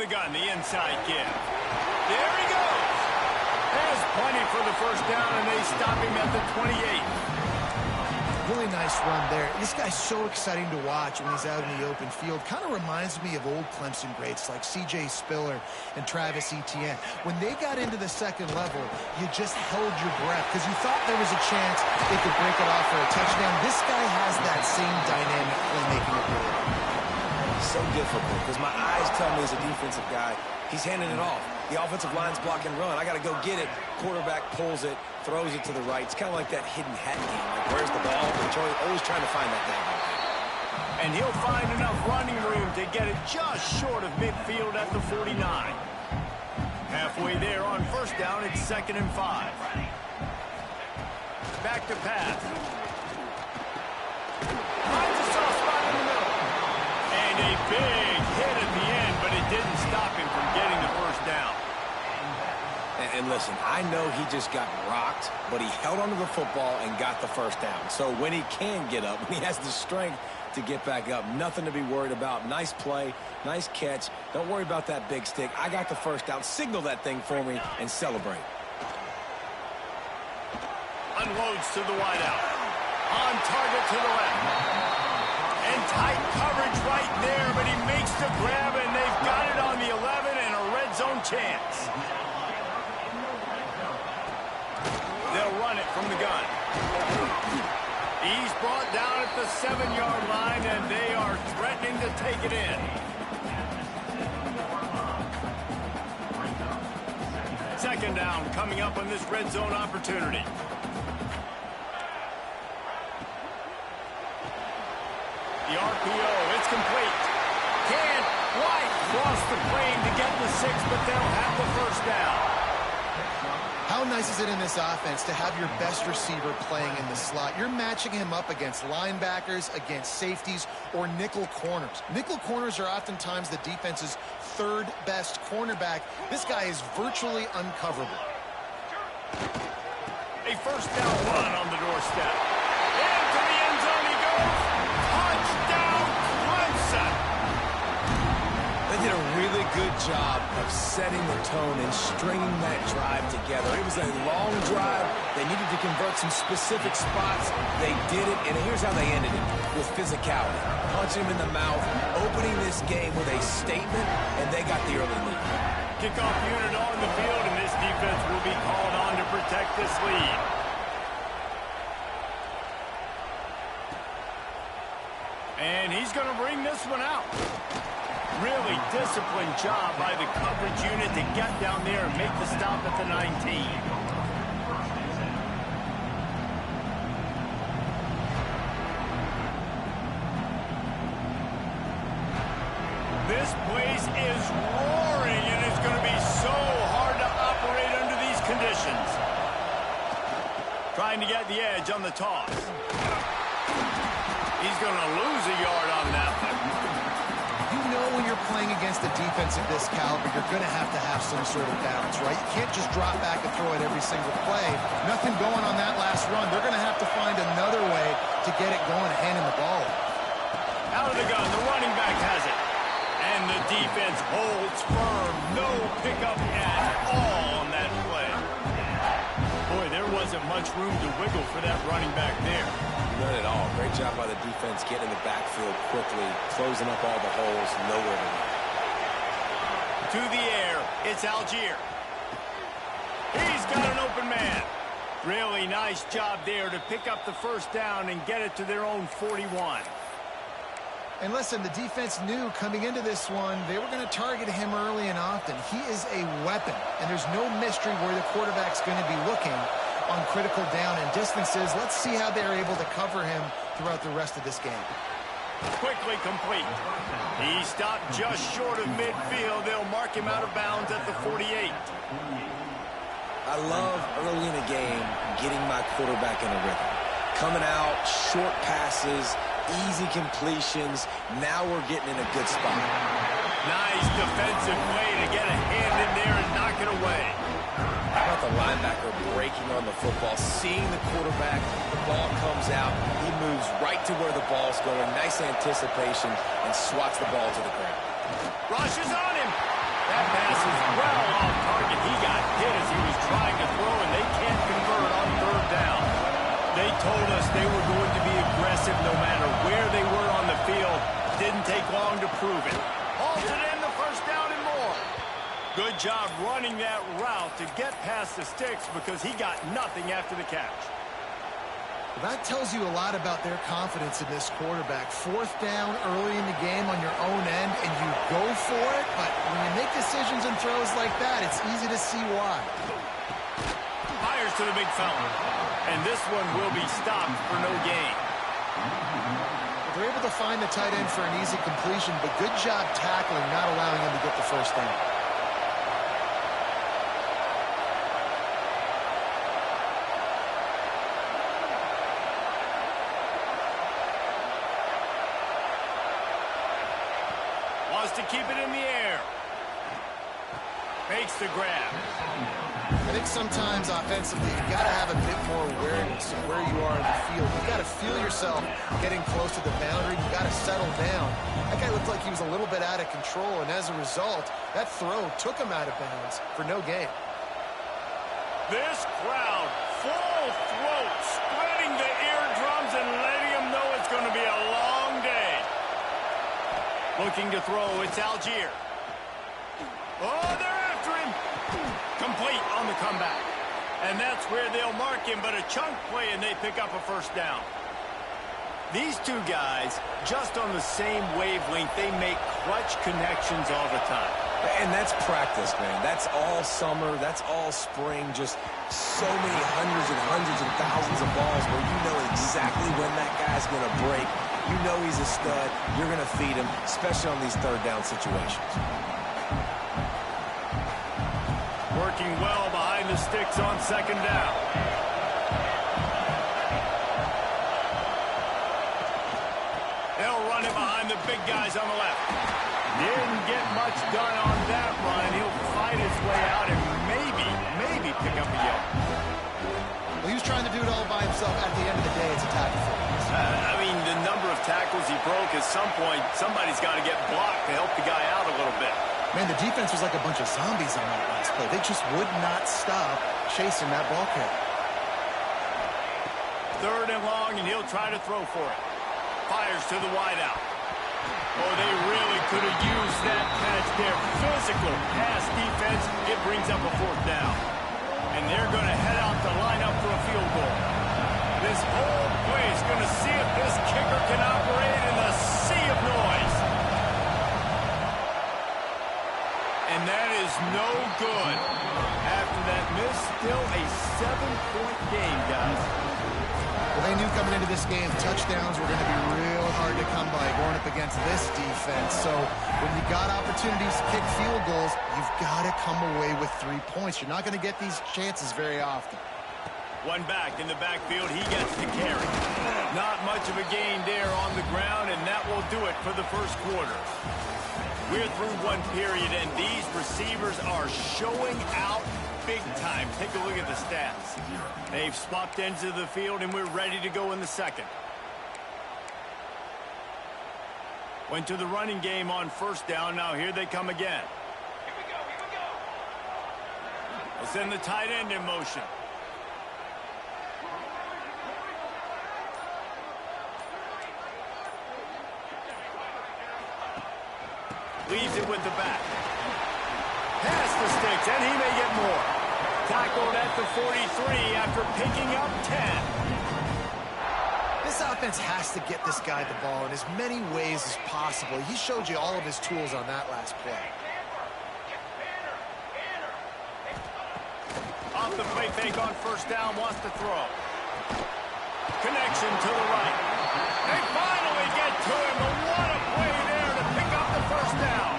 the gun, the inside give. There he goes. There's plenty for the first down, and they stop him at the 28. Really nice run there. This guy's so exciting to watch when he's out in the open field. Kind of reminds me of old Clemson greats like C.J. Spiller and Travis Etienne. When they got into the second level, you just held your breath because you thought there was a chance they could break it off for a touchdown. This guy has that same dynamic playmaking ability. So difficult because my eyes tell me as a defensive guy, he's handing it off. The offensive line's blocking run. I got to go get it. Quarterback pulls it, throws it to the right. It's kind of like that hidden hat game. Like, where's the ball? They're always trying to find that guy. And he'll find enough running room to get it just short of midfield at the 49. Halfway there on first down, it's 2nd and 5. Back to pass. Finds a soft spot in the middle. And a big hit at the end, but it didn't stop him from getting the first down. And listen, I know he just got rocked, but he held onto the football and got the first down. So when he can get up, when he has the strength to get back up, nothing to be worried about. Nice play, nice catch. Don't worry about that big stick. I got the first down. Signal that thing for me and celebrate. Unloads to the wideout. On target to the left. And tight coverage right there, but he makes the grab, and they've got it on the 11 and a red zone chance. They'll run it from the gun. He's brought down at the 7-yard line, and they are threatening to take it in. Second down coming up on this red zone opportunity. The RPO, it's complete. White cross the plane to get the 6, but they'll have the first down. How nice is it in this offense to have your best receiver playing in the slot? You're matching him up against linebackers, against safeties, or nickel corners. Nickel corners are oftentimes the defense's third best cornerback. This guy is virtually uncoverable. A first down run on the doorstep. Into the end zone he goes. Touchdown, Clemson. They did a really good job of setting the tone and stringing that drive together. It was a long drive. They needed to convert some specific spots. They did it, and here's how they ended it, with physicality. Punching him in the mouth, opening this game with a statement, and they got the early lead. Kickoff unit on the field, and this defense will be called on to protect this lead. And he's going to bring this one out. Really disciplined job by the coverage unit to get down there and make the stop at the 19. This place is roaring, and it's going to be so hard to operate under these conditions. Trying to get the edge on the toss. He's going to lose a yard on that one. You know when you're playing against a defense of this caliber, you're going to have some sort of balance, right? You can't just drop back and throw it every single play. Nothing going on that last run. They're going to have to find another way to get it going and hand him the ball. Out of the gun, the running back has it. And the defense holds firm. No pickup at all on that play. Boy, there wasn't much room to wiggle for that running back there. None at all. Great job by the defense getting in the backfield quickly, closing up all the holes, nowhere to go. To the air, it's Algier. He's got an open man. Really nice job there to pick up the first down and get it to their own 41. And listen, the defense knew coming into this one, they were going to target him early and often. He is a weapon, and there's no mystery where the quarterback's going to be looking on critical down and distances. Let's see how they're able to cover him throughout the rest of this game. Quickly complete. He stopped just short of midfield. They'll mark him out of bounds at the 48. I love early in a game getting my quarterback in a rhythm. Coming out, short passes, easy completions. Now we're getting in a good spot. Nice defensive play to get a hand in there and knock it away. How about the linebacker breaking on the football, seeing the quarterback, the ball comes out, he moves right to where the ball's going, nice anticipation, and swats the ball to the ground. Rushes on him. That pass is well off target. He got hit as he was trying to throw, and they can't convert on third down. They told us they were going to be aggressive no matter where they were on the field. Didn't take long to prove it. Halted in the first down and more. Good job running that route to get past the sticks because he got nothing after the catch. That tells you a lot about their confidence in this quarterback. Fourth down early in the game on your own end, and you go for it, but when you make decisions and throws like that, it's easy to see why. Fires to the big fella, and this one will be stopped for no gain. They're able to find the tight end for an easy completion, but good job tackling, not allowing him to get the first down. To keep it in the air. Makes the grab. I think sometimes offensively, you've got to have a bit more awareness of where you are in the field. You've got to feel yourself getting close to the boundary. You've got to settle down. That guy looked like he was a little bit out of control, and as a result, that throw took him out of bounds for no gain. This crowd, full throat, spreading the eardrums and letting them know it's going to be a long day. Looking to throw, it's Algier. Oh, they're after him. Complete on the comeback. And that's where they'll mark him, but a chunk play, and they pick up a first down. These two guys, just on the same wavelength, they make clutch connections all the time. And that's practice, man. That's all summer. That's all spring. Just so many hundreds and thousands of balls where you know exactly when that guy's going to break. You know he's a stud. You're going to feed him, especially on these third down situations. Working well behind the sticks on second down. They'll run it behind the big guys on the left. Didn't get much done on that run. He'll fight his way out and maybe pick up a yellow. Well, he was trying to do it all by himself. At the end of the day, it's a tackle for him. I mean, the number of tackles he broke, at some point, somebody's got to get blocked to help the guy out a little bit. Man, the defense was like a bunch of zombies on that last play. They just would not stop chasing that ball carrier. Third and long, and he'll try to throw for it. Fires to the wideout. Oh, they really could have used that catch there. Physical pass defense. It brings up a fourth down. And they're going to head out to line up for a field goal. This whole play is going to see if this kicker can operate in the sea of noise. And that is no good. After that miss, still a 7-point game, guys. Well, they knew coming into this game, touchdowns were going to be real hard to come by going up against this defense. So when you got opportunities to kick field goals, you've got to come away with 3 points. You're not going to get these chances very often. One back in the backfield, he gets the carry. Not much of a gain there on the ground, and that will do it for the first quarter. We're through one period, and these receivers are showing out big time. Take a look at the stats. They've swapped ends of the field, and we're ready to go in the second. Went to the running game on first down. Now here they come again. Here we go. We'll send the tight end in motion. Leaves it with the back. Past the sticks, and he may get more. Tackled at the 43 after picking up 10. This offense has to get this guy the ball in as many ways as possible. He showed you all of his tools on that last play. Off the play fake on first down, wants to throw. Connection to the right. They finally get to him, but what a play there to pick up the first down.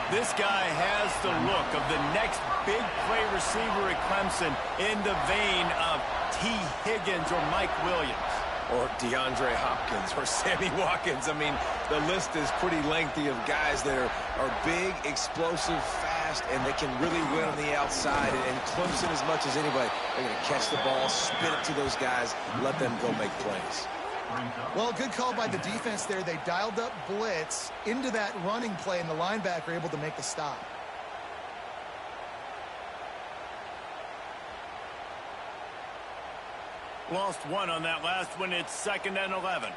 This guy has the look of the next big play receiver at Clemson in the vein of T. Higgins or Mike Williams. Or DeAndre Hopkins or Sammy Watkins. I mean, the list is pretty lengthy of guys that are big, explosive, fast, and they can really win on the outside. And Clemson, as much as anybody, they're going to catch the ball, spin it to those guys, let them go make plays. Well, good call by the defense there. They dialed up blitz into that running play, and the linebacker able to make the stop. Lost one on that last one. It's 2nd and 11.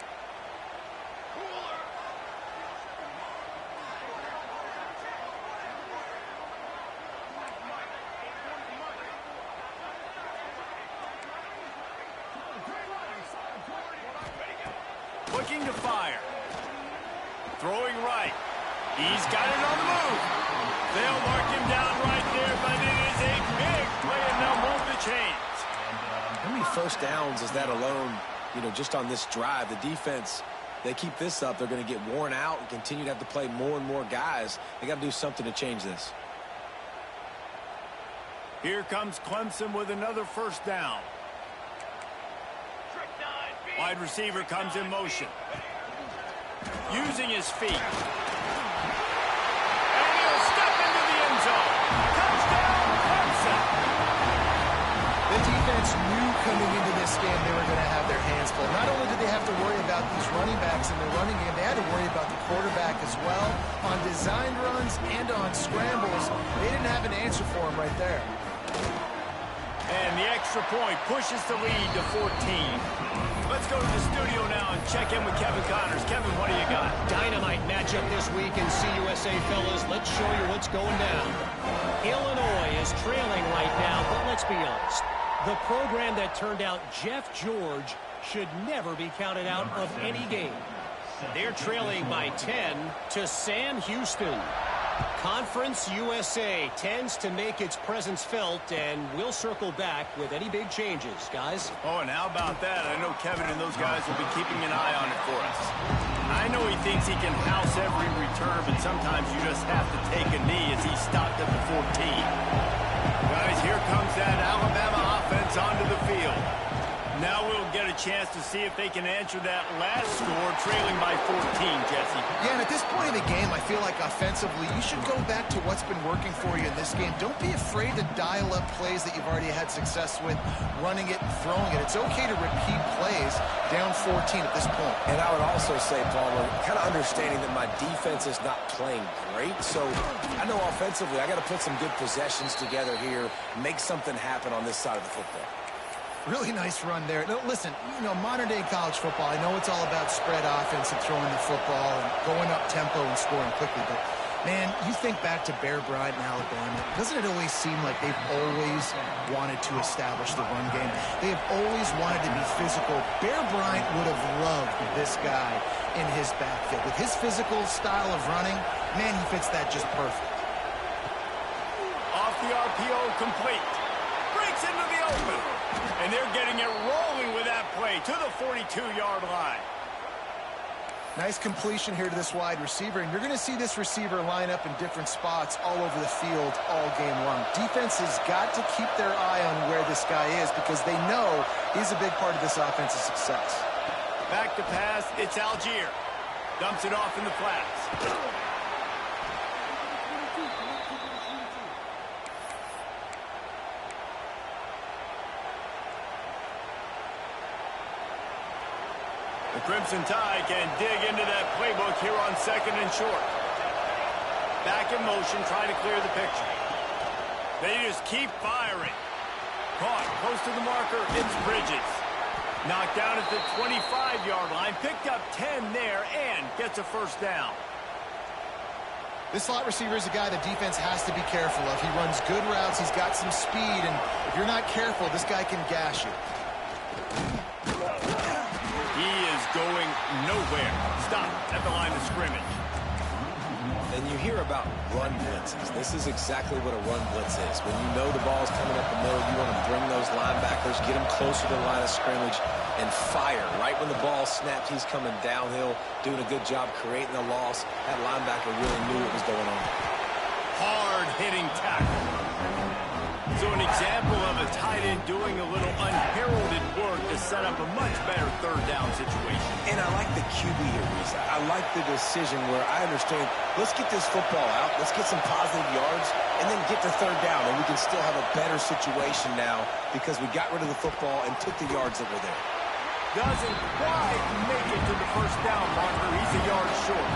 Looking to fire. Throwing right. He's got it on the move. They'll mark him down right there, but it is a big play, and they'll move the chains. How many first downs is that alone, just on this drive? The defense, they keep this up, they're going to get worn out and continue to have to play more and more guys. They got to do something to change this. Here comes Clemson with another first down. Wide receiver comes in motion. Using his feet. And he'll step into the end zone. Touchdown, Clemson. The defense knew coming into this game they were going to have their hands full. Not only did they have to worry about these running backs in the running game, they had to worry about the quarterback as well. On designed runs and on scrambles, they didn't have an answer for him right there. And the extra point pushes the lead to 14. Let's go to the studio now and check in with Kevin Connors. Kevin, what do you got? Dynamite matchup this week in CUSA, fellas. Let's show you what's going down. Illinois is trailing right now, but let's be honest. The program that turned out Jeff George should never be counted out of any game. They're trailing by 10 to Sam Houston. Conference USA tends to make its presence felt, and we'll circle back with any big changes, guys. Oh, and how about that? I know Kevin and those guys will be keeping an eye on it for us. I know he thinks he can house every return, but sometimes you just have to take a knee as he stopped at the 14. Guys, here comes that Alabama offense onto the field. Now we'll get a chance to see if they can answer that last score, trailing by 14, Jesse. Yeah, and at this point in the game, I feel like offensively, you should go back to what's been working for you in this game. Don't be afraid to dial up plays that you've already had success with, running it and throwing it. It's okay to repeat plays down 14 at this point. And I would also say, Palmer, kind of understanding that my defense is not playing great. So I know offensively, I got to put some good possessions together here, make something happen on this side of the football. Really nice run there. No, listen, modern-day college football, I know it's all about spread offense and throwing the football and going up tempo and scoring quickly, but, man, you think back to Bear Bryant in Alabama, doesn't it always seem like they've always wanted to establish the run game? They have always wanted to be physical. Bear Bryant would have loved this guy in his backfield. With his physical style of running, man, he fits that just perfect. Off the RPO, complete. Breaks into the open. And they're getting it rolling with that play to the 42-yard line. Nice completion here to this wide receiver, and you're going to see this receiver line up in different spots all over the field all game long. Defense has got to keep their eye on where this guy is because they know he's a big part of this offense's success. Back to pass, it's Algier. Dumps it off in the flats. The Crimson Tide can dig into that playbook here on 2nd and short. Back in motion, trying to clear the picture. They just keep firing. Caught close to the marker, it's Bridges. Knocked down at the 25-yard line, picked up 10 there, and gets a first down. This slot receiver is a guy the defense has to be careful of. He runs good routes, he's got some speed, and if you're not careful, this guy can gash you. He is going nowhere. Stop at the line of scrimmage. And you hear about run blitzes. This is exactly what a run blitz is. When you know the ball's coming up the middle, you want to bring those linebackers, get them closer to the line of scrimmage, and fire. Right when the ball snaps, he's coming downhill, doing a good job creating the loss. That linebacker really knew what was going on. Hard-hitting tackle. So an example of a tight end doing a little unheralded work to set up a much better third down situation. And I like the QB here, Reese. I like the decision where I understand, let's get this football out, let's get some positive yards, and then get to third down, and we can still have a better situation now because we got rid of the football and took the yards that were there. Doesn't quite make it to the first down marker. He's a yard short.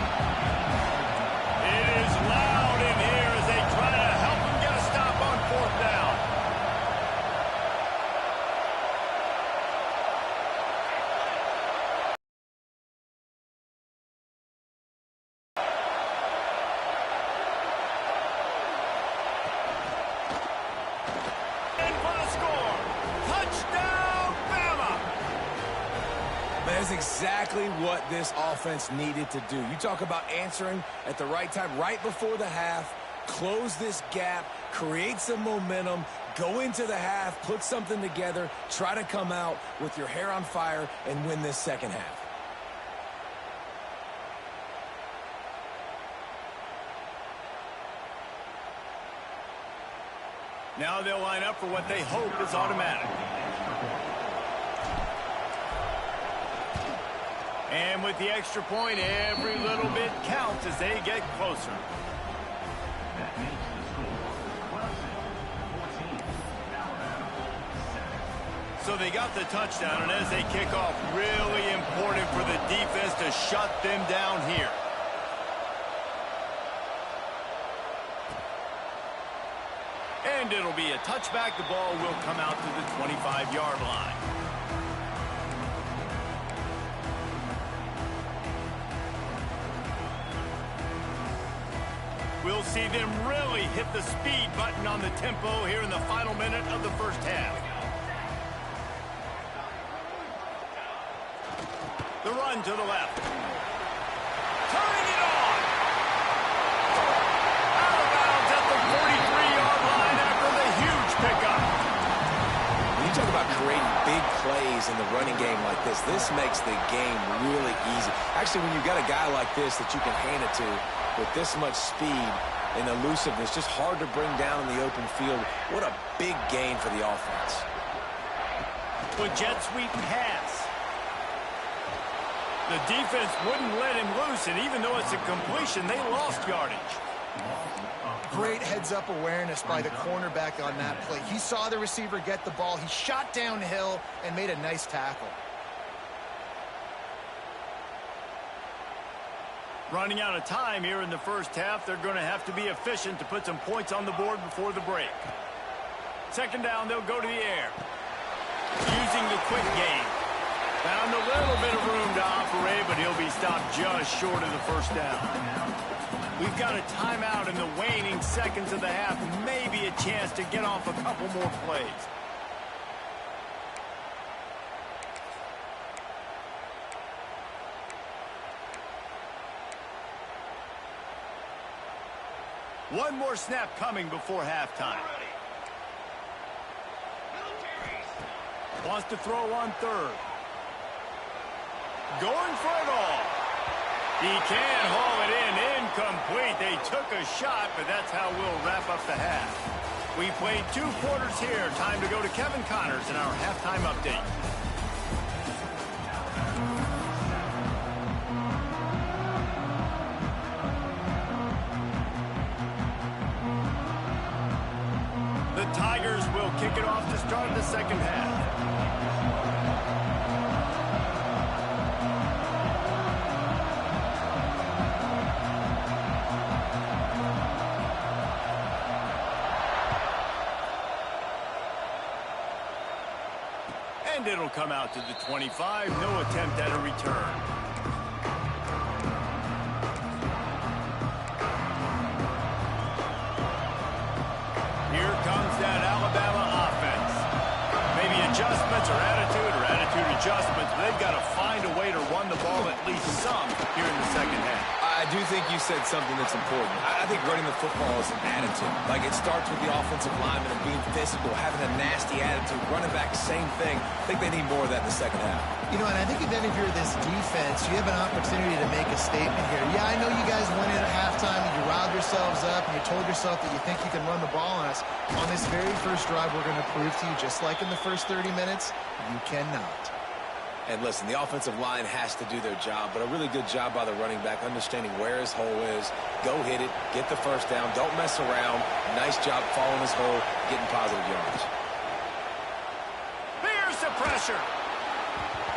It is loud in here as they try to help him get a stop on fourth down. And for the score, touchdown, Bama! That's exactly what this offense needed to do. You talk about answering at the right time, right before the half, close this gap, create some momentum, go into the half, put something together, try to come out with your hair on fire and win this second half. Now they'll line up for what they hope is automatic. And with the extra point, every little bit counts as they get closer. So they got the touchdown, and as they kick off, really important for the defense to shut them down here. And it'll be a touchback. The ball will come out to the 25-yard line. We'll see them really hit the speed button on the tempo here in the final minute of the first half. The run to the left. Turning it on. Out of bounds at the 43-yard line after the huge pickup. When you talk about creating big plays in the running game like this makes the game really easy. Actually, when you've got a guy like this that you can hand it to with this much speed and elusiveness, just hard to bring down in the open field. What a big gain for the offense. With jet sweep pass. The defense wouldn't let him loose, and even though it's a completion, they lost yardage. Great heads-up awareness by the cornerback on that play. He saw the receiver get the ball. He shot downhill and made a nice tackle. Running out of time here in the first half, they're going to have to be efficient to put some points on the board before the break. Second down, they'll go to the air. Using the quick game. Found a little bit of room to operate, but he'll be stopped just short of the first down. We've got a timeout in the waning seconds of the half. Maybe a chance to get off a couple more plays. One more snap coming before halftime. Wants to throw on third. Going for it all. He can haul it in. Incomplete. They took a shot, but that's how we'll wrap up the half. We played 2 quarters here. Time to go to Kevin Connors in our halftime update. The Tigers will kick it off to start the second half. And it'll come out to the 25. No attempt at a return. Here comes that Alabama offense. Maybe adjustments or attitude adjustments, but they've got to find a way to run the ball at least some here in the second half. I do think you said something that's important. I think running the football is an attitude. Like, it starts with the offensive lineman and being physical, having a nasty attitude. Running back, same thing. I think they need more of that in the second half. You know, and I think then if you're this defense, you have an opportunity to make a statement here. Yeah, I know you guys went in at halftime and you riled yourselves up and you told yourself that you think you can run the ball on us. On this very first drive, we're going to prove to you, just like in the first 30 minutes, you cannot. And listen, the offensive line has to do their job, but a really good job by the running back, understanding where his hole is. Go hit it, get the first down, don't mess around. Nice job following his hole, getting positive yards. Here's the pressure.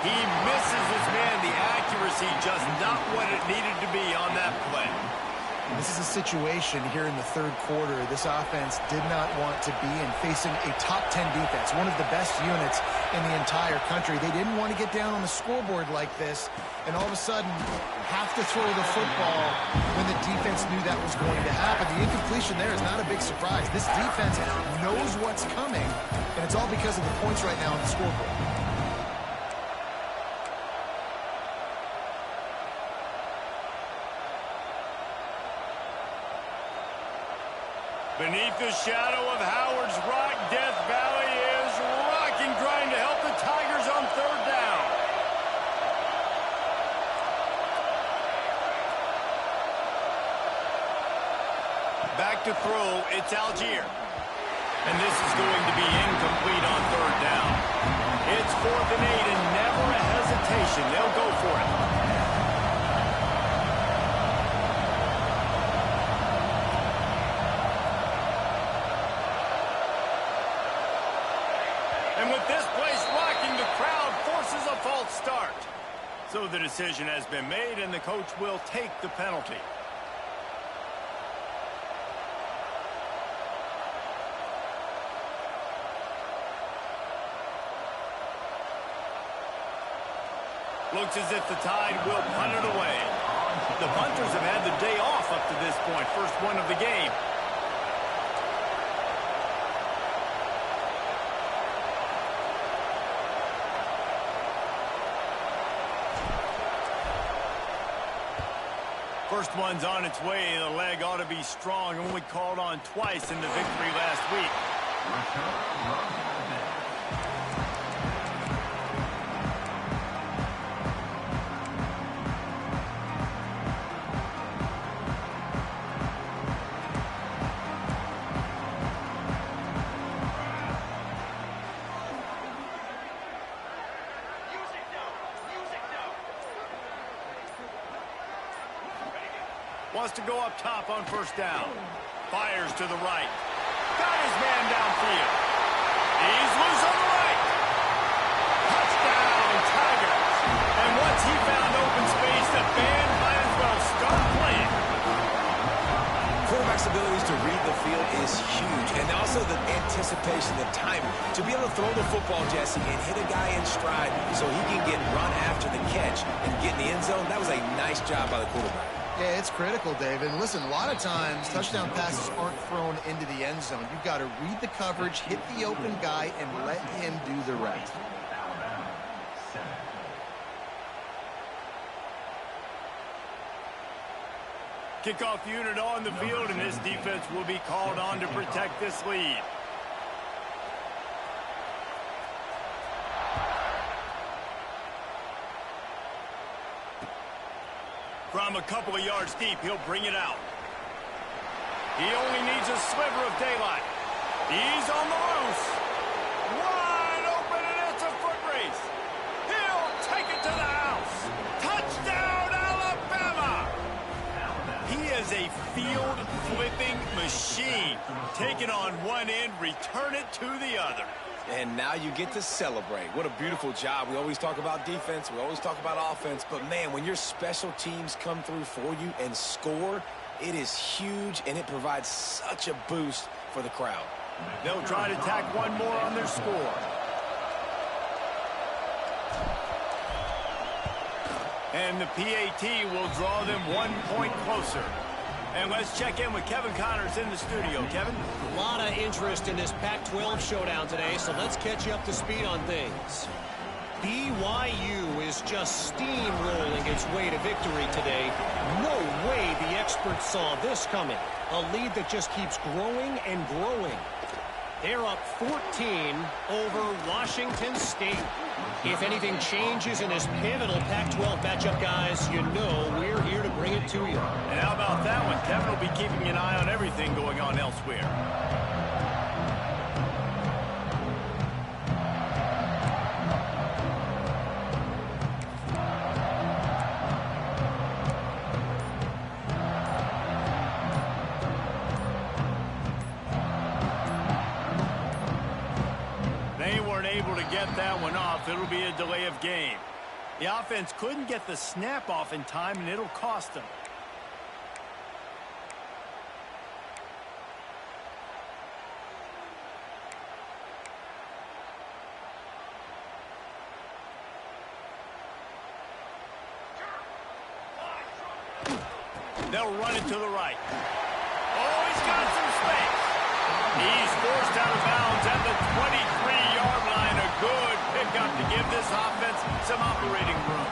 He misses his man. The accuracy just not what it needed to be on that play. This is a situation here in the third quarter this offense did not want to be in, facing a top 10 defense, one of the best units in the entire country. They didn't want to get down on the scoreboard like this, and all of a sudden have to throw the football when the defense knew that was going to happen. The incompletion there is not a big surprise. This defense knows what's coming, and it's all because of the points right now on the scoreboard. Beneath the shadow of Howard's Rock, Death Valley is rocking, trying to help the Tigers on third down. Back to throw, it's Algier. And this is going to be incomplete on third down. It's 4th and 8 and never a hesitation. They'll go for it. And with this place rocking, the crowd forces a false start. So the decision has been made, and the coach will take the penalty. Looks as if the Tide will punt it away. The punters have had the day off up to this point. First one of the game. First one's on its way. The leg ought to be strong. Only called on twice in the victory last week. Wants to go up top on first down. Fires to the right. Got his man downfield. He's loose on the right. Touchdown, Tigers. And once he found open space, the band might as well start playing. Quarterback's abilities to read the field is huge, and also the anticipation, the timing. To be able to throw the football, Jesse, and hit a guy in stride so he can get run after the catch and get in the end zone, that was a nice job by the quarterback. Yeah, it's critical, David. And listen, a lot of times, touchdown passes aren't thrown into the end zone. You've got to read the coverage, hit the open guy, and let him do the rest. Kickoff unit on the field, and this defense will be called on to protect this lead. From a couple of yards deep, he'll bring it out. He only needs a sliver of daylight. He's on the loose. Wide open, and it's a foot race. He'll take it to the house. Touchdown, Alabama! He is a field-flipping machine. Take it on one end, return it to the other. And now you get to celebrate. What a beautiful job. We always talk about defense. We always talk about offense. But, man, when your special teams come through for you and score, it is huge, and it provides such a boost for the crowd. They'll try to tack one more on their score. And the PAT will draw them 1 point closer. And let's check in with Kevin Connors in the studio. Kevin? A lot of interest in this Pac-12 showdown today, so let's catch you up to speed on things. BYU is just steamrolling its way to victory today. No way the experts saw this coming. A lead that just keeps growing and growing. They're up 14 over Washington State. If anything changes in this pivotal Pac-12 matchup, guys, you know we're here to bring it to you. And how about that one? Kevin will be keeping an eye on everything going on elsewhere. They weren't able to get that one off. It'll be a delay of game. The offense couldn't get the snap off in time, and it'll cost them. They'll run it to the right. Oh, he's got some space. He's forced out of bounds at the 23-yard line. A good pickup to give this offense some operating room.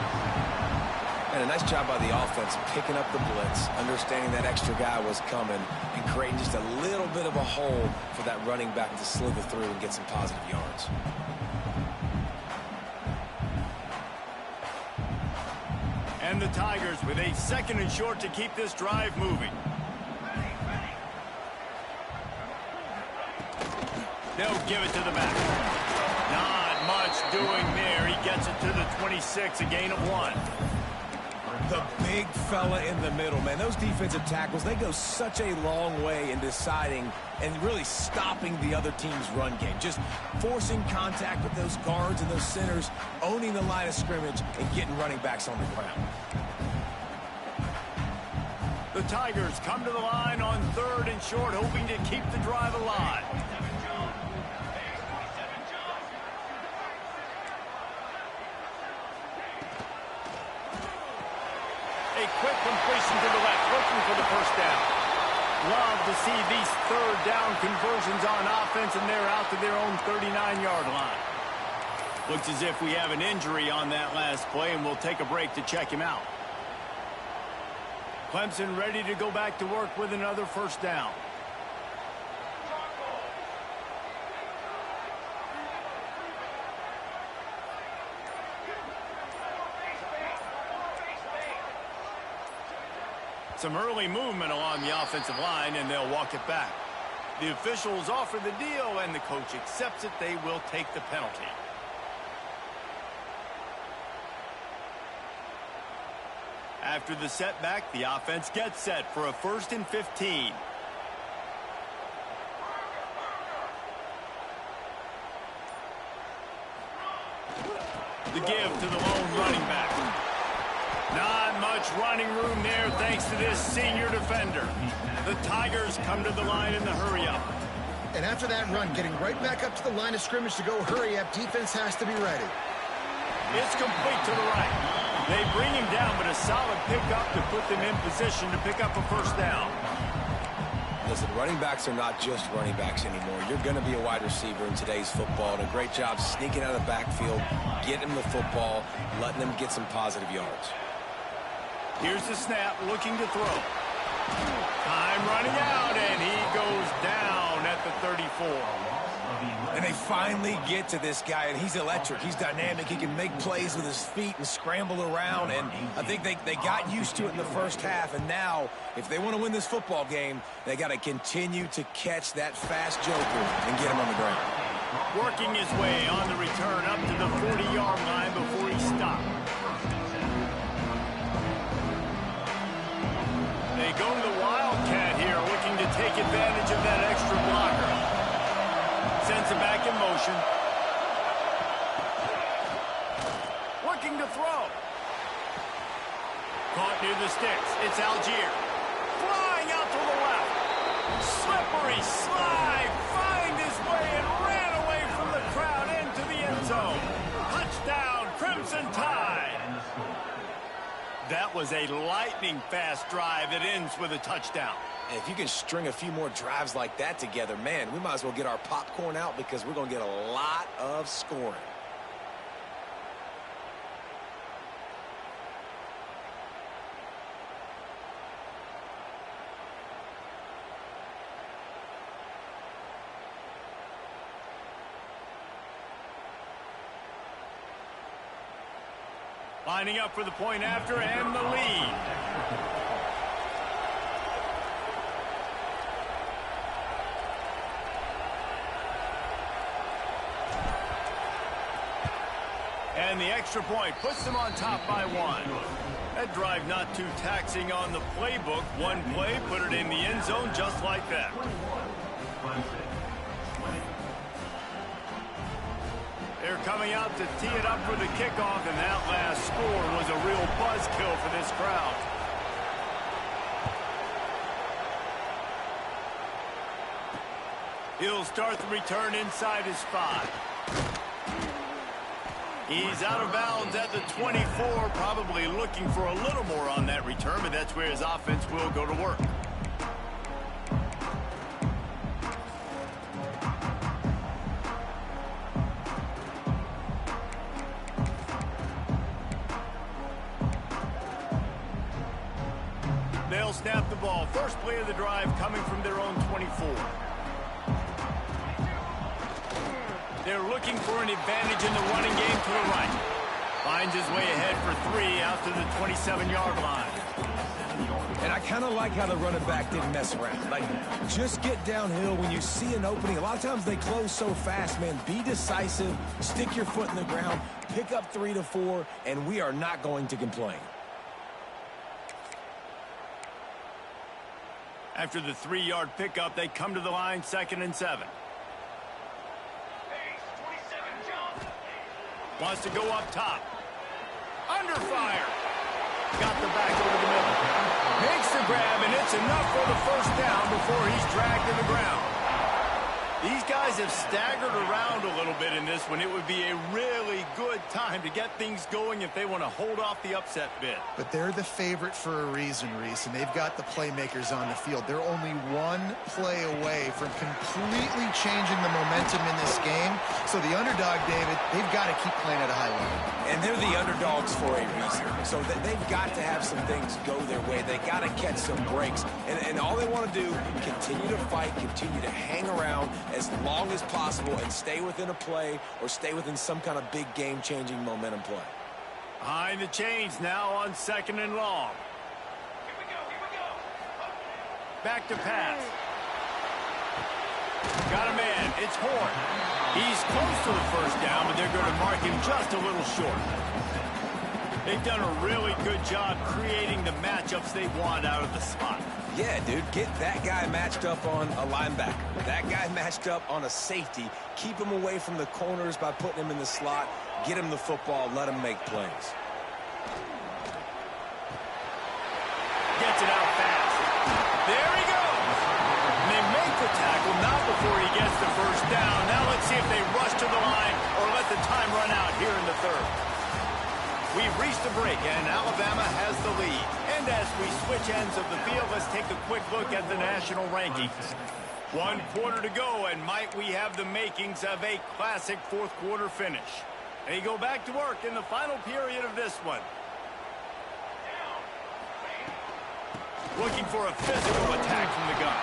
And a nice job by the offense picking up the blitz, understanding that extra guy was coming, and creating just a little bit of a hole for that running back to slither through and get some positive yards. And the Tigers with a 2nd and short to keep this drive moving. They'll give it to the back. Not much doing there. He gets it to the 26, a gain of 1. The big fella in the middle, man. Those defensive tackles, they go such a long way in deciding and really stopping the other team's run game. Just forcing contact with those guards and those centers, owning the line of scrimmage, and getting running backs on the ground. The Tigers come to the line on 3rd and short, hoping to keep the drive alive. A quick completion to the left, looking for the first down. Love to see these 3rd down conversions on offense, and they're out to their own 39-yard line. Looks as if we have an injury on that last play, and we'll take a break to check him out. Clemson ready to go back to work with another first down. Some early movement along the offensive line, and they'll walk it back. The officials offer the deal, and the coach accepts it. They will take the penalty. After the setback, the offense gets set for a 1st and 15. The give to the lone running back. Not much running room there thanks to this senior defender. The Tigers come to the line in the hurry-up. And after that run, getting right back up to the line of scrimmage to go hurry-up, defense has to be ready. It's complete to the right. They bring him down, but a solid pickup to put them in position to pick up a first down. Listen, running backs are not just running backs anymore. You're going to be a wide receiver in today's football, and a great job sneaking out of the backfield, getting the football, letting them get some positive yards. Here's the snap, looking to throw. Time running out, and he goes down at the 34. And they finally get to this guy, and he's electric. He's dynamic. He can make plays with his feet and scramble around, and I think they got used to it in the first half, and now, if they want to win this football game, they got to continue to catch that fast joker and get him on the ground. Working his way on the return up to the 40-yard line before he stopped. They go to the Wildcat here, looking to take advantage of that extra blocker. Sends it back in motion. Looking to throw. Caught near the sticks. It's Algier. Flying out to the left. Slippery slide. Find his way and ran away from the crowd into the end zone. Touchdown, Crimson Tide. That was a lightning-fast drive that ends with a touchdown. And if you can string a few more drives like that together, man, we might as well get our popcorn out because we're going to get a lot of scoring. Lining up for the point after and the lead. And the extra point puts them on top by 1. That drive not too taxing on the playbook. One play, put it in the end zone just like that. Here coming out to tee it up for the kickoff, and that last score was a real buzzkill for this crowd. He'll start the return inside his 5. He's out of bounds at the 24, probably looking for a little more on that return, but that's where his offense will go to work. They'll snap the ball. First play of the drive coming from their own 24. They're looking for an advantage in the running game to the right. Finds his way ahead for 3 out to the 27-yard line. And I kind of like how the running back didn't mess around. Like, just get downhill when you see an opening. A lot of times they close so fast, man. Be decisive, stick your foot in the ground, pick up 3 to 4, and we are not going to complain. After the 3-yard pickup, they come to the line, 2nd and 7. Wants to go up top. Under fire. Got the back over the middle. Makes the grab, and it's enough for the first down before he's dragged to the ground. These guys have staggered around a little bit in this one. It would be a really good time to get things going if they want to hold off the upset bid. But they're the favorite for a reason, Reese, and they've got the playmakers on the field. They're only one play away from completely changing the momentum in this game. So the underdog, David, they've got to keep playing at a high level. And they're the underdogs for a reason. So they've got to have some things go their way. They got to catch some breaks. And all they want to do, continue to fight, continue to hang around as long as possible and stay within a play or stay within some kind of big game-changing momentum play. Behind the chains now on 2nd and long. Here we go. Back to pass. Got a man. It's Horn. He's close to the first down, but they're going to mark him just a little short. They've done a really good job creating the matchups they want out of the slot. Yeah, dude, get that guy matched up on a linebacker. That guy matched up on a safety. Keep him away from the corners by putting him in the slot. Get him the football. Let him make plays. Gets it out fast. There he goes. And they make the tackle, not before he gets the first down. Now let's see if they rush to the line or let the time run out here in the 3rd. We've reached the break, and Alabama has the lead. And as we switch ends of the field, let's take a quick look at the national rankings. 1 quarter to go, and might we have the makings of a classic 4th quarter finish. They go back to work in the final period of this one. Looking for a physical attack from the gun.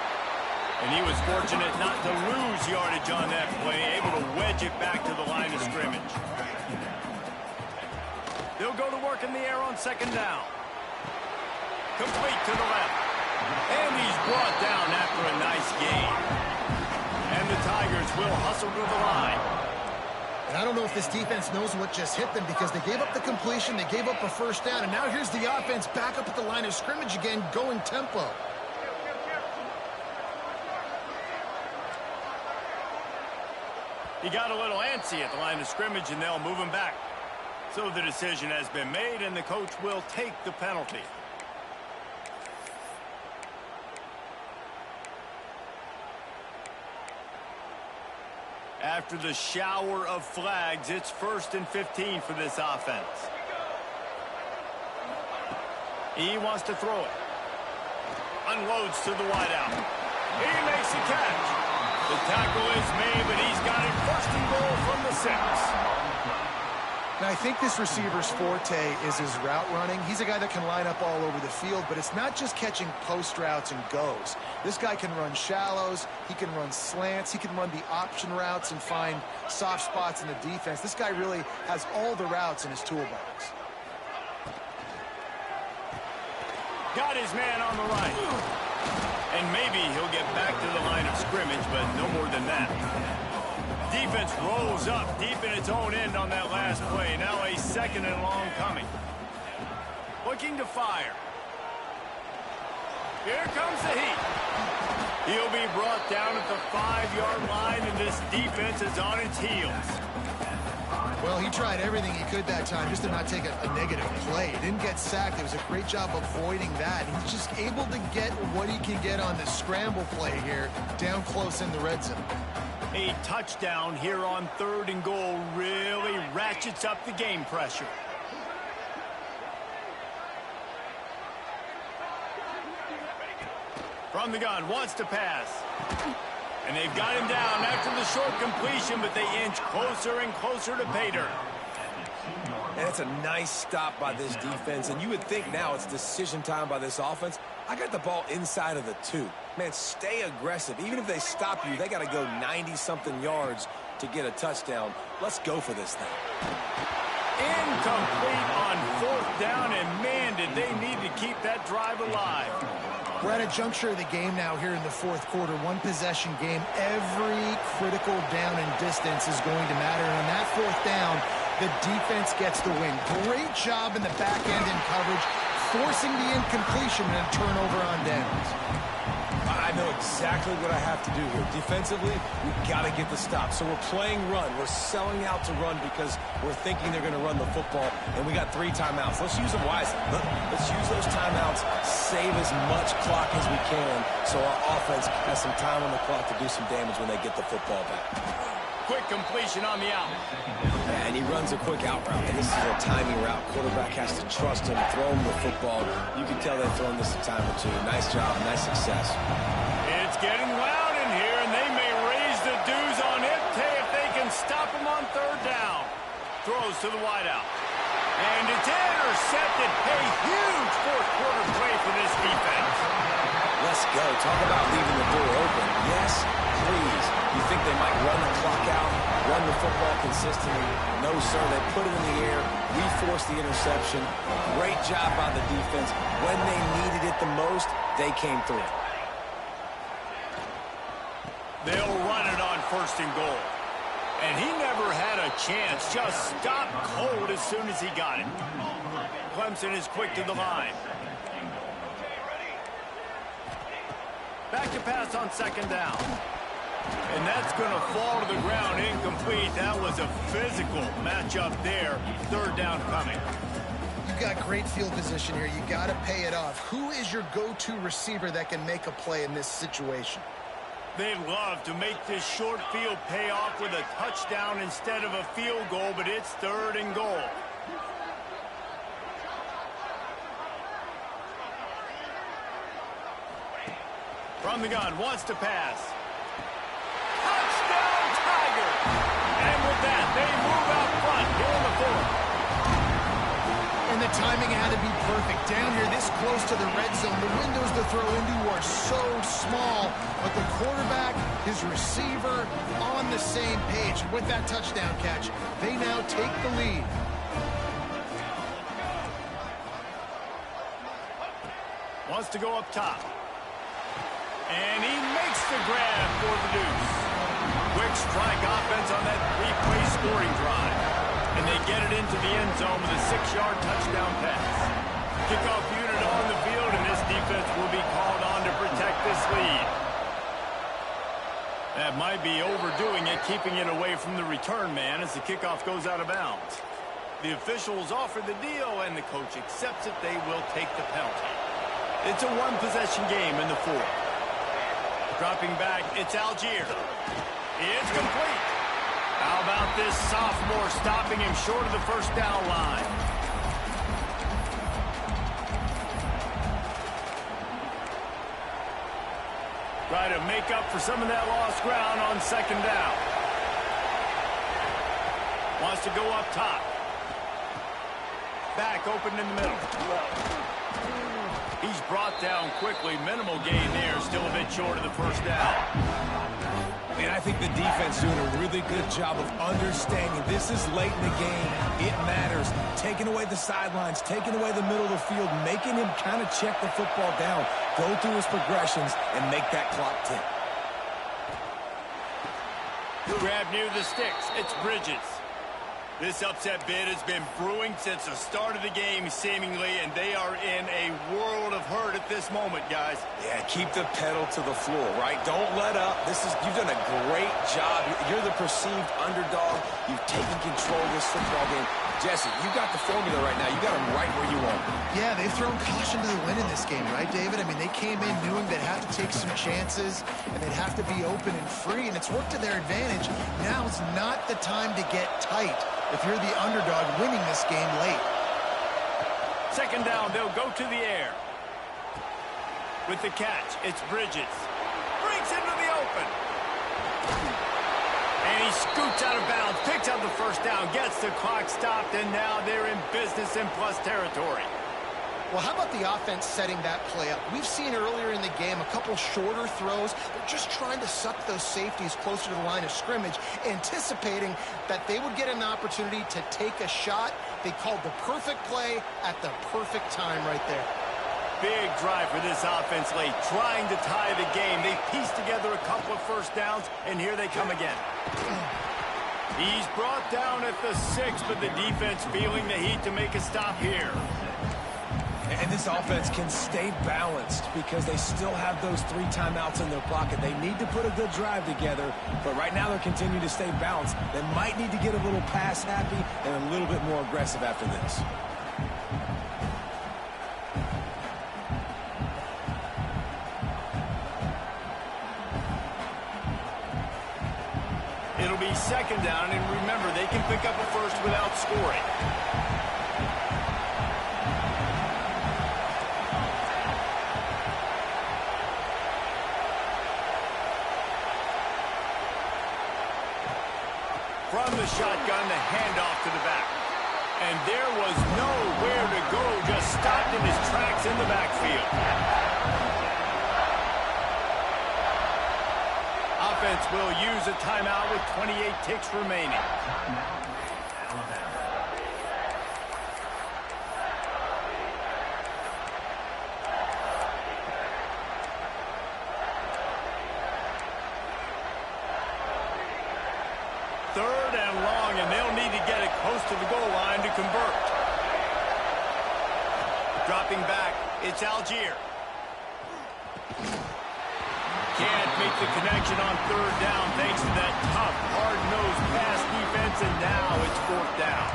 And he was fortunate not to lose yardage on that play, able to wedge it back to the line of scrimmage. They'll go to work in the air on 2nd down. Complete to the left. And he's brought down after a nice gain. And the Tigers will hustle to the line. And I don't know if this defense knows what just hit them because they gave up the completion, they gave up a first down, and now here's the offense back up at the line of scrimmage again, going tempo. He got a little antsy at the line of scrimmage, and they'll move him back. So the decision has been made, and the coach will take the penalty. After the shower of flags, it's 1st and 15 for this offense. He wants to throw it. Unloads to the wideout. He makes the catch. The tackle is made, but he's got it 1st and goal from the 6. Now, I think this receiver's forte is his route running. He's a guy that can line up all over the field, but it's not just catching post routes and goes. This guy can run shallows, he can run slants, he can run the option routes and find soft spots in the defense. This guy really has all the routes in his toolbox. Got his man on the right. And maybe he'll get back to the line of scrimmage, but no more than that. Defense rolls up deep in its own end on that last play. Now a 2nd and long coming. Looking to fire. Here comes the heat. He'll be brought down at the 5-yard line, and this defense is on its heels. Well, he tried everything he could that time just to not take a negative play. He didn't get sacked. It was a great job avoiding that. He's just able to get what he can get on the scramble play here down close in the red zone. A touchdown here on 3rd and goal really ratchets up the game pressure. From the gun, wants to pass. And they've got him down after the short completion, but they inch closer and closer to pay dirt. And it's a nice stop by this defense, and you would think now it's decision time by this offense. I got the ball inside of the 2. Man, stay aggressive. Even if they stop you, they got to go 90-something yards to get a touchdown. Let's go for this thing. Incomplete on 4th down, and man, did they need to keep that drive alive. We're at a juncture of the game now here in the 4th quarter. One possession game. Every critical down and distance is going to matter. And on that 4th down, the defense gets the win. Great job in the back end in coverage, forcing the incompletion and a turnover on downs. I know exactly what I have to do here. Defensively, we've got to get the stop. So we're playing run. We're selling out to run because we're thinking they're going to run the football, and we got 3 timeouts. Let's use them wisely. Let's use those timeouts, save as much clock as we can so our offense has some time on the clock to do some damage when they get the football back. Quick completion on the out. And he runs a quick out route, and this is a timing route. Quarterback has to trust him, throw him the football. You can tell they've thrown this a time or two. Nice job, nice success. It's getting loud in here, and they may raise the dues on it if they can stop him on 3rd down. Throws to the wideout. And it's intercepted. A huge 4th quarter play for this defense. Let's go. Talk about leaving the door open. Yes, please. You think they might run the clock out, run the football consistently? No, sir. They put it in the air. We forced the interception. Great job by the defense. When they needed it the most, they came through. They'll run it on 1st and goal. And he never had a chance. Just stopped cold as soon as he got it. Clemson is quick to the line. Back to pass on 2nd down. And that's going to fall to the ground incomplete. That was a physical matchup there. 3rd down coming. You've got great field position here. You got to pay it off. Who is your go-to receiver that can make a play in this situation? They love to make this short field pay off with a touchdown instead of a field goal, but it's 3rd and goal. From the gun, wants to pass. Touchdown, Tigers! And with that, they move out front here in the 4th. And the timing had to be perfect. Down here this close to the red zone, the windows to throw into are so small, but the quarterback, his receiver, on the same page. And with that touchdown catch, they now take the lead. Wants to go up top. And he makes the grab for the deuce. Quick strike offense on that 3-play scoring drive. And they get it into the end zone with a 6-yard touchdown pass. Kickoff unit on the field, and this defense will be called on to protect this lead. That might be overdoing it, keeping it away from the return man as the kickoff goes out of bounds. The officials offer the deal, and the coach accepts it. They will take the penalty. It's a 1-possession game in the 4th. Dropping back, it's Algier. It's complete. How about this sophomore stopping him short of the 1st down line? Try to make up for some of that lost ground on 2nd down. Wants to go up top. Back open in the middle. He's brought down quickly. Minimal gain there. Still a bit short of the 1st down. And I think the defense doing a really good job of understanding this is late in the game. It matters. Taking away the sidelines, taking away the middle of the field, making him kind of check the football down, go through his progressions, and make that clock tick. Grab near the sticks. It's Bridges. This upset bid has been brewing since the start of the game, seemingly, and they are in a world of hurt at this moment, guys. Yeah, keep the pedal to the floor, right? Don't let up. You've done a great job. You're the perceived underdog. You've taken control of this football game. Jesse, you got the formula right now. You got them right where you want them. Yeah, they've thrown caution to the wind in this game, right, David? I mean, they came in knowing they'd have to take some chances, and they'd have to be open and free, and it's worked to their advantage. Now's not the time to get tight if you're the underdog winning this game late. Second down, they'll go to the air. With the catch, it's Bridges. Breaks into the open. And he scoots out of bounds, picks up the first down, gets the clock stopped, and now they're in business in plus territory. Well, how about the offense setting that play up? We've seen earlier in the game a couple shorter throws. They're just trying to suck those safeties closer to the line of scrimmage, anticipating that they would get an opportunity to take a shot. They called the perfect play at the perfect time right there. Big drive for this offense late, trying to tie the game. They pieced together a couple of first downs, and here they come again. He's brought down at the 6, but the defense feeling the heat to make a stop here. And this offense can stay balanced because they still have those 3 timeouts in their pocket. They need to put a good drive together, but right now they're continuing to stay balanced. They might need to get a little pass happy and a little bit more aggressive after this. It'll be second down, and remember, they can pick up a first without scoring. From the shotgun, the handoff to the back. And there was nowhere to go, just stopped in his tracks in the backfield. Offense will use a timeout with 28 ticks remaining. Third and long, and they'll need to get it close to the goal line to convert. Dropping back, it's Algier. Can't make the connection on third down thanks to that tough, hard-nosed pass defense, and now it's fourth down.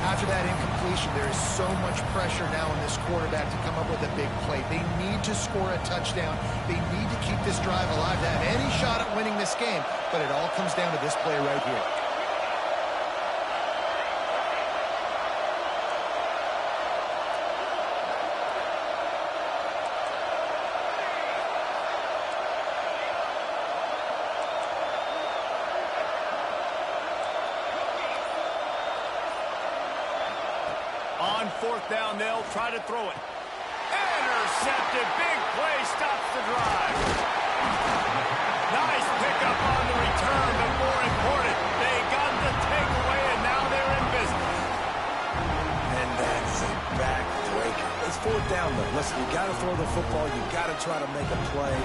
After that incompletion, there is so much pressure now on this quarterback to come up with a big play. They need to score a touchdown. They need to keep this drive alive to have any shot at winning this game, but it all comes down to this play right here. On fourth down, they'll try to throw it. Intercepted. Big play stops the drive. Nice pickup on the return, but more important, they got the takeaway, and now they're in business. And that's a backbreaker. It's fourth down, though. Listen, you got to throw the football. You got to try to make a play,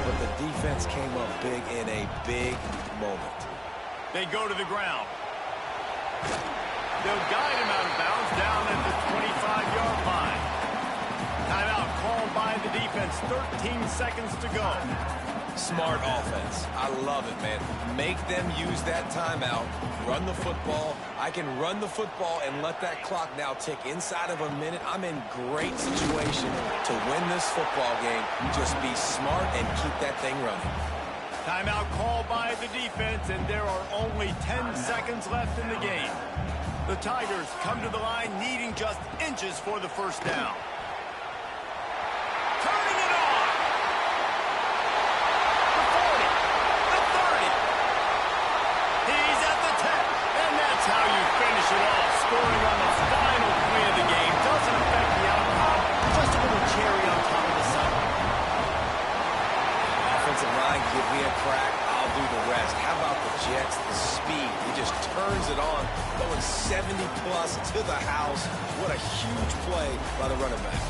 but the defense came up big in a big moment. They go to the ground. They'll guide him out of bounds down at the 25-yard line. Timeout called by the defense. 13 seconds to go. Smart offense. I love it, man. Make them use that timeout. Run the football. I can run the football and let that clock now tick inside of a minute. I'm in great situation to win this football game. Just be smart and keep that thing running. Timeout called by the defense, and there are only 10 seconds left in the game. The Tigers come to the line needing just inches for the first down. Turning it on. The 40. The 30. He's at the 10. And that's how you finish it off. Scoring on the final play of the game. Doesn't affect the outcome. Just a little cherry on top of the sundae. Offensive line, give me a crack. I'll do the rest. How about the Jets? The speed. He just turns it on, going 70-plus to the house. What a huge play by the running back.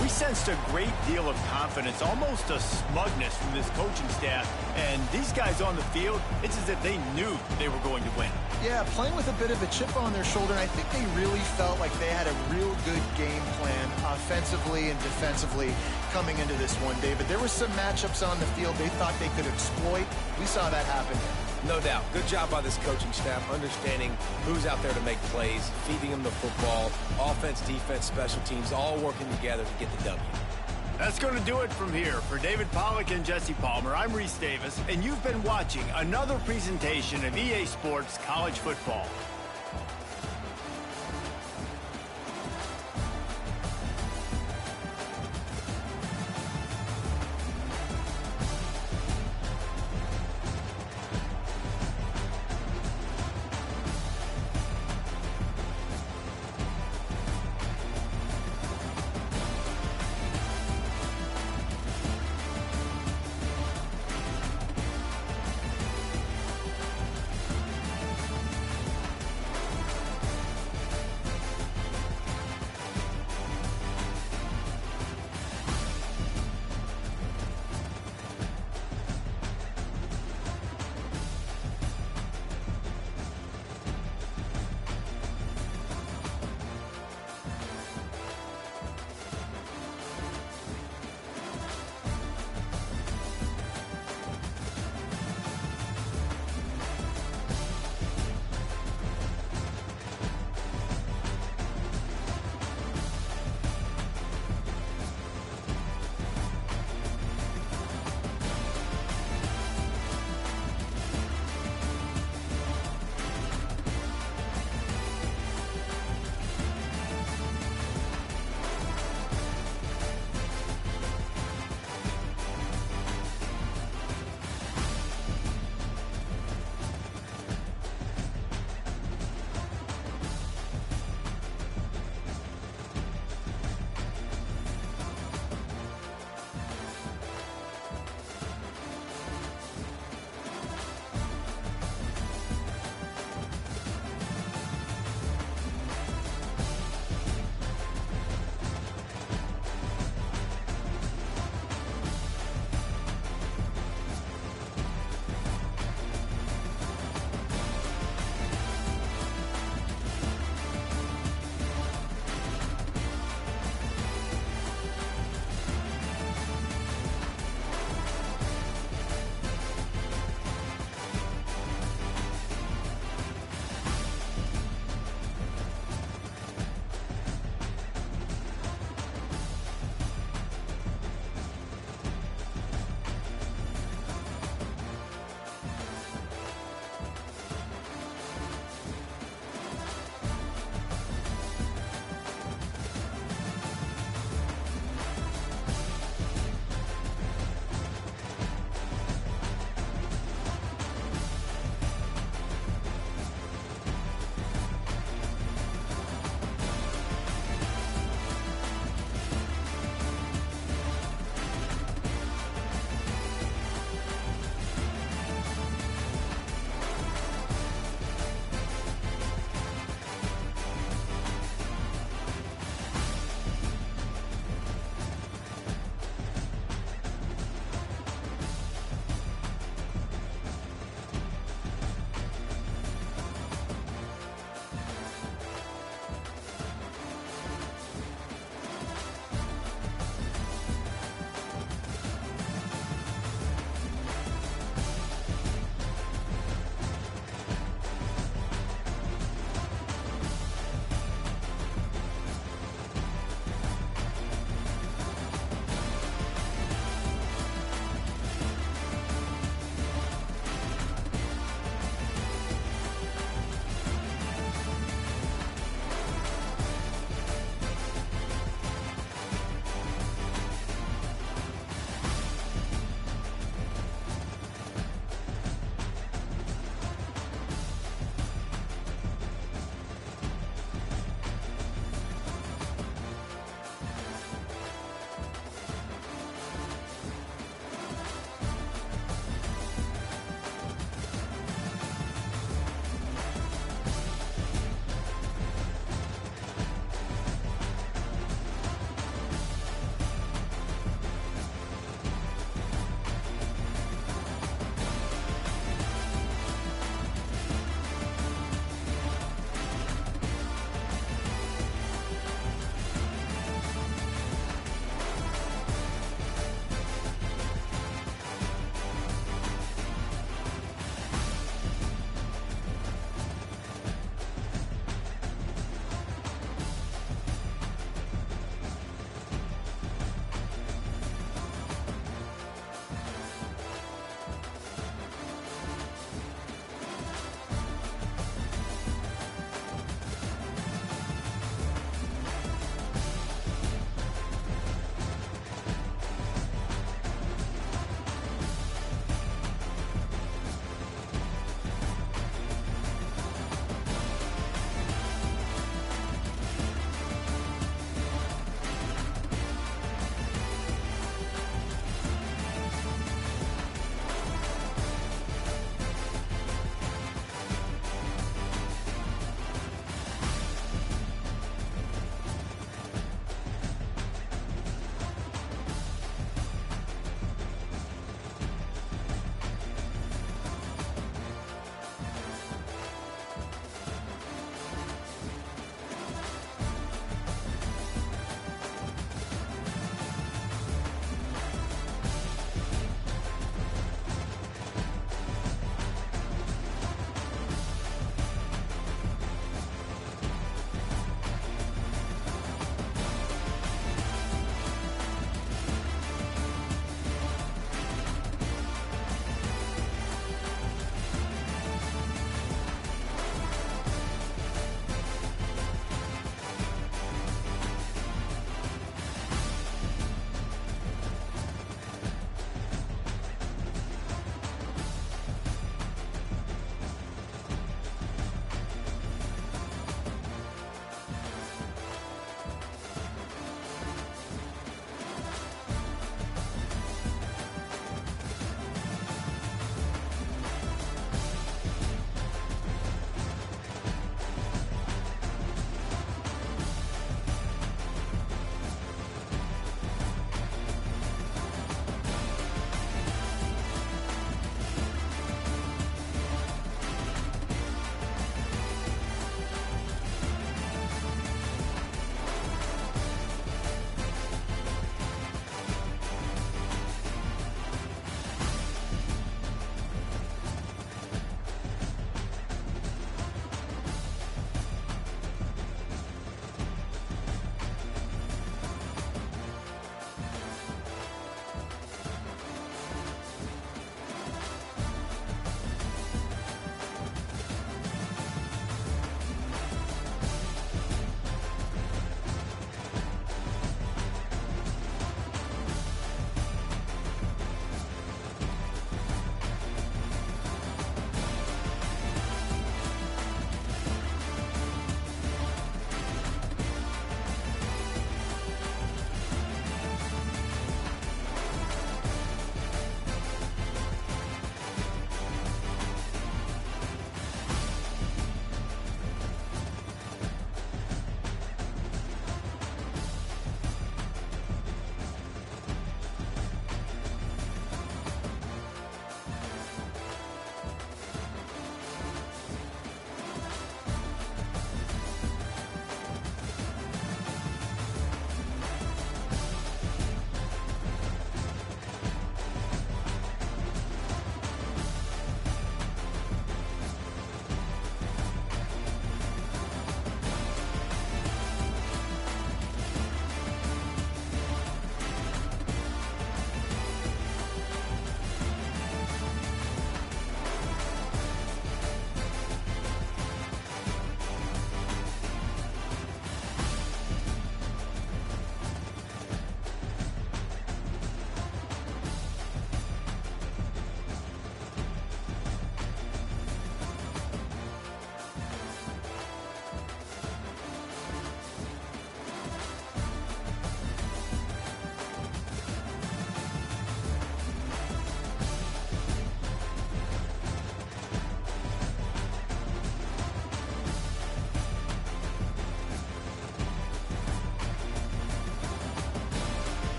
We sensed a great deal of confidence, almost a smugness from this coaching staff. And these guys on the field, it's as if they knew they were going to win. Yeah, playing with a bit of a chip on their shoulder, and I think they really felt like they had a real good game plan offensively and defensively coming into this one, David. There were some matchups on the field they thought they could exploit. We saw that happen. No doubt. Good job by this coaching staff, understanding who's out there to make plays, feeding them the football, offense, defense, special teams, all working together to get the W. That's going to do it from here. For David Pollack and Jesse Palmer, I'm Reese Davis, and you've been watching another presentation of EA Sports College Football.